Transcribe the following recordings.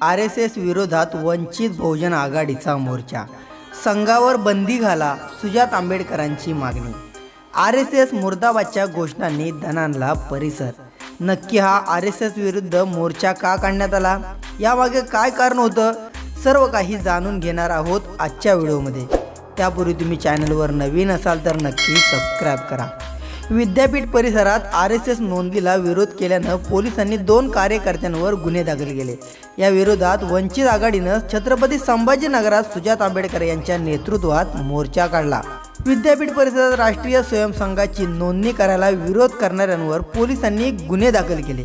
RSS विरोधात वंचित बहुजन आघाडीचा मोर्चा, संघावर बंदी घाला, सुजात आंबेडकरांची मागणी। RSS मुर्दाबादच्या घोषणांनी दणाणला परिसर। नक्की हा RSS विरुद्ध मोर्चा का काढण्यात आला, यामागे काय कारण होतं, सर्व काही जाणून घेणार आहोत आजच्या व्हिडिओमध्ये। त्यापूर्वी तुम्ही चॅनलवर नवीन असाल तर नक्की सबस्क्राइब करा। विद्यापीठ परिसरात RSS नोंदीला विरोध केल्यानं पोलिसांनी 2 कार्यकर्त्यांवर गुन्हे दाखल केले। या विरोधात वंचित आघाडीनं छत्रपती संभाजीनगरात सुजात आंबेडकर यांच्या नेतृत्वात मोर्चा काढला। विद्यापीठ परिसरात राष्ट्रीय स्वयंसंघाची नोंदणी करायला विरोध करणाऱ्यांवर पोलिसांनी गुन्हे दाखल केले।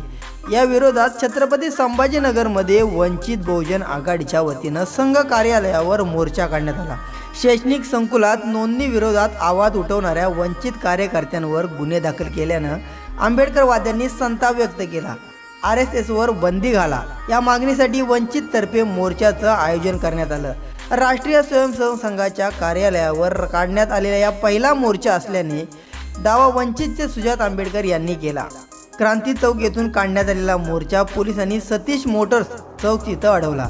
या विरोधात छत्रपती संभाजीनगरमध्ये वंचित बहुजन आघाडीच्या वतीनं संघ कार्यालयावर मोर्चा काढण्यात आला। शैक्षणिक संकुलात नोंदणी विरोधात आवाज उठवणाऱ्या वंचित कार्यकर्त्यांवर गुन्हे दाखल केल्यानं आंबेडकरवाद्यांनी संताप व्यक्त केला। RSS वर बंदी घाला या मागणीसाठी वंचित तर्फे मोर्चाचं आयोजन करण्यात आलं। राष्ट्रीय स्वयंसेवक संघाच्या कार्यालयावर काढण्यात आलेला या पहिला मोर्चा असल्याने दावा वंचितचे सुजात आंबेडकर यांनी केला। क्रांती चौक येथून काढण्यात आलेला मोर्चा पोलिसांनी सतीश मोटर्स चौक इथं अडवला।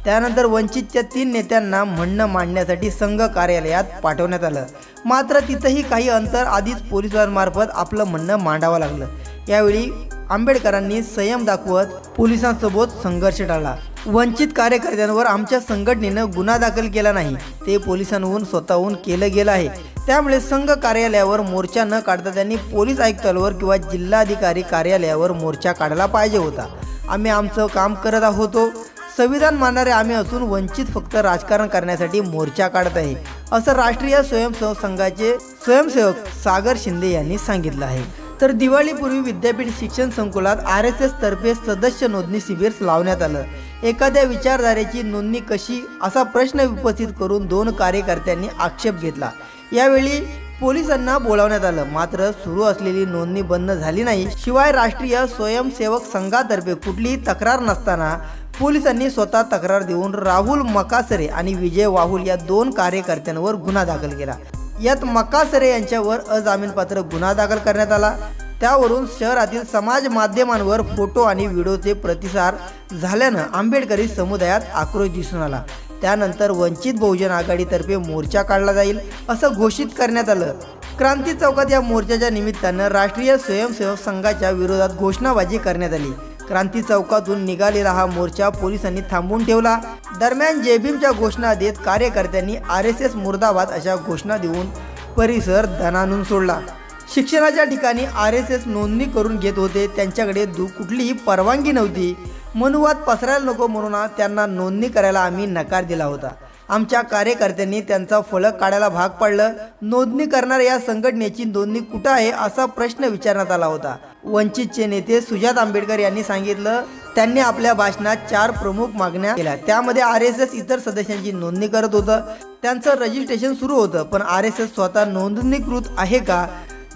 त्यानंतर वंचितच्या 3 नेत्यांना म्हणणं मांडण्यासाठी संघ कार्यालयात पाठवण्यात आलं, मात्र तिथंही काही अंतर आधीच पोलिसांमार्फत आपलं म्हणणं मांडावं लागलं। यावेळी आंबेडकरांनी संयम दाखवत पोलिसांसोबत संघर्ष टाळला। वंचित कार्यकर्त्यांवर आमच्या संघटनेनं गुन्हा दाखल केला नाही, ते पोलिसांहून स्वतःहून केलं गेलं आहे। त्यामुळे संघ कार्यालयावर मोर्चा न काढता त्यांनी पोलीस आयुक्तालयावर किंवा जिल्हाधिकारी कार्यालयावर मोर्चा काढला पाहिजे होता। आम्ही आमचं काम करत आहोत, संविधान मानणारे आम्ही असून वंचित फक्त राजकारण करण्यासाठी मोर्चा काढत आहे, असं राष्ट्रीय स्वयंसेवक संघाचे स्वयंसेवक सागर शिंदे यांनी सांगितलं आहे। तर दिवाळीपूर्वी विद्यापीठ शिक्षण संकुलात RSS तर्फे सदस्य नोंदणी शिबिर लावण्यात आलं। एखाद्या विचारधारेची नोंदणी कशी, असा प्रश्न उपस्थित करून 2 कार्यकर्त्यांनी आक्षेप घेतला। यावेळी पोलिसांना बोलावण्यात आलं, मात्र सुरू असलेली नोंदणी बंद झाली नाही। शिवाय राष्ट्रीय स्वयंसेवक संघातर्फे कुठलीही तक्रार नसताना पोलिसांनी स्वतः तक्रार देऊन राहुल मकासरे आणि विजय वाहुल या 2 कार्यकर्त्यांवर गुन्हा दाखल केला। यात मकासरे यांच्यावर अजामीनपात्र गुन्हा दाखल करण्यात आला। त्यावरून शहरातील समाज माध्यमांवर फोटो आणि व्हिडिओचे प्रतिसाद झाल्यानं आंबेडकरी समुदायात आक्रोश दिसून आला। त्यानंतर वंचित बहुजन आघाडीतर्फे मोर्चा काढला जाईल असं घोषित करण्यात आलं। क्रांती चौकात या मोर्चाच्या निमित्तानं राष्ट्रीय स्वयंसेवक संघाच्या विरोधात घोषणाबाजी करण्यात आली। क्रांती चौकातून निघालेला हा मोर्चा पोलिसांनी थांबवून ठेवला। दरम्यान जय भीमच्या घोषणा देत कार्यकर्त्यांनी RSS मुर्दाबाद अशा घोषणा देऊन परिसर दणाणून सोडला। शिक्षणाच्या ठिकाणी RSS नोंदणी करून घेत होते, त्यांच्याकडे कुठलीही परवानगी नव्हती। मनुवाद पसरायला नको म्हणून त्यांना नोंदणी करायला आम्ही नकार दिला होता। आमच्या कार्यकर्त्यांनी त्यांचा फलक काढायला भाग पाडलं। नोंदणी करणाऱ्या या संघटनेची नोंदणी कुठं आहे असा प्रश्न विचारण्यात आला होता। वंचितचे नेते सुजात आंबेडकर यांनी सांगितलं, त्यांनी आपल्या भाषणात 4 प्रमुख मागण्या केल्या। त्यामध्ये RSS इतर सदस्यांची नोंदणी करत होतं, त्यांचं रजिस्ट्रेशन सुरू होतं, पण RSS स्वतः नोंदणीकृत आहे का?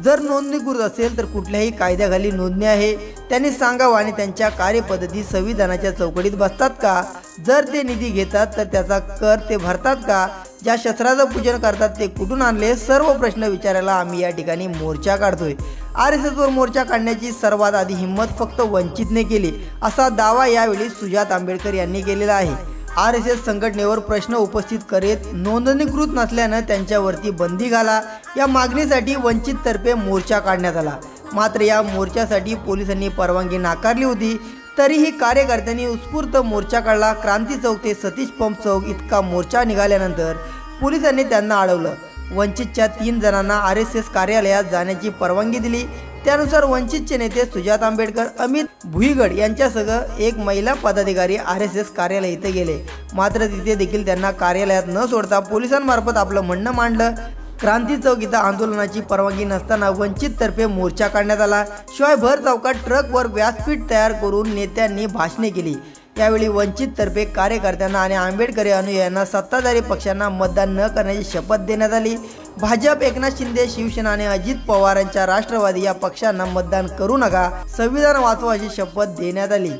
जर नोंदणीकृत असेल तर कुठल्याही कायद्याखाली नोंदणी आहे, त्यांनी सांगावं। आणि त्यांच्या कार्यपद्धती संविधानाच्या चौकटीत बसतात का? जर ते निधी घेतात तर त्याचा कर ते भरतात का? ज्या शस्त्राचं पूजन करतात ते कुठून आणले? सर्व प्रश्न विचारायला आम्ही या ठिकाणी मोर्चा काढतोय। RSS वर मोर्चा काढण्याची सर्वात आधी हिंमत फक्त वंचितने केली, असा दावा यावेळी सुजात आंबेडकर यांनी केलेला आहे। RSS संघटनेवर प्रश्न उपस्थित करीत नोंदणीकृत नसल्यानं त्यांच्यावरती बंदी घाला या मागणीसाठी वंचित तर्फे मोर्चा काढण्यात आला। मात्र या मोर्चासाठी पोलिसांनी परवानगी नाकारली होती, तरीही कार्यकर्त्यांनी उत्स्फूर्त मोर्चा काढला। क्रांती चौक ते सतीश पंप चौक इतका मोर्चा निघाल्यानंतर पोलिसांनी त्यांना अडवलं। वंचितच्या 3 जणांना RSS कार्यालयात जाण्याची परवानगी दिली। त्यानुसार वंचितचे नेते सुजात आंबेडकर, अमित भुईगड यांच्यासह एक महिला पदाधिकारी RSS कार्यालय इथे गेले, मात्र तिथे देखील त्यांना कार्यालयात न सोडता पोलिसांमार्फत आपलं म्हणणं मांडलं। क्रांती चौक इथं आंदोलनाची परवानगी नसताना वंचित तर्फे मोर्चा काढण्यात आला। शिवाय भर चौकात ट्रकवर व्यासपीठ तयार करून नेत्यांनी भाषणे केली। यावेळी वंचित तर्फे कार्यकर्त्यांना आणि आंबेडकरी अनुयायांना सत्ताधारी पक्षांना मतदान न करण्याची शपथ देण्यात आली। भाजप, एकनाथ शिंदे, शिवसेना आणि अजित पवारांच्या राष्ट्रवादी या पक्षांना मतदान करू नका, संविधान वाचवा अशी शपथ देण्यात आली।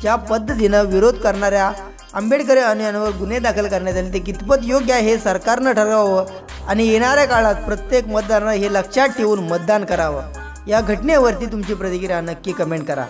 ज्या पद्धतीनं विरोध करणाऱ्या आंबेडकरी अनुयायांवर गुन्हे दाखल करण्यात आले ते कितपत योग्य आहे हे सरकारनं ठरवावं आणि येणाऱ्या काळात प्रत्येक मतदारानं हे लक्षात ठेवून मतदान करावं। या घटनेवरती तुमची प्रतिक्रिया नक्की कमेंट करा।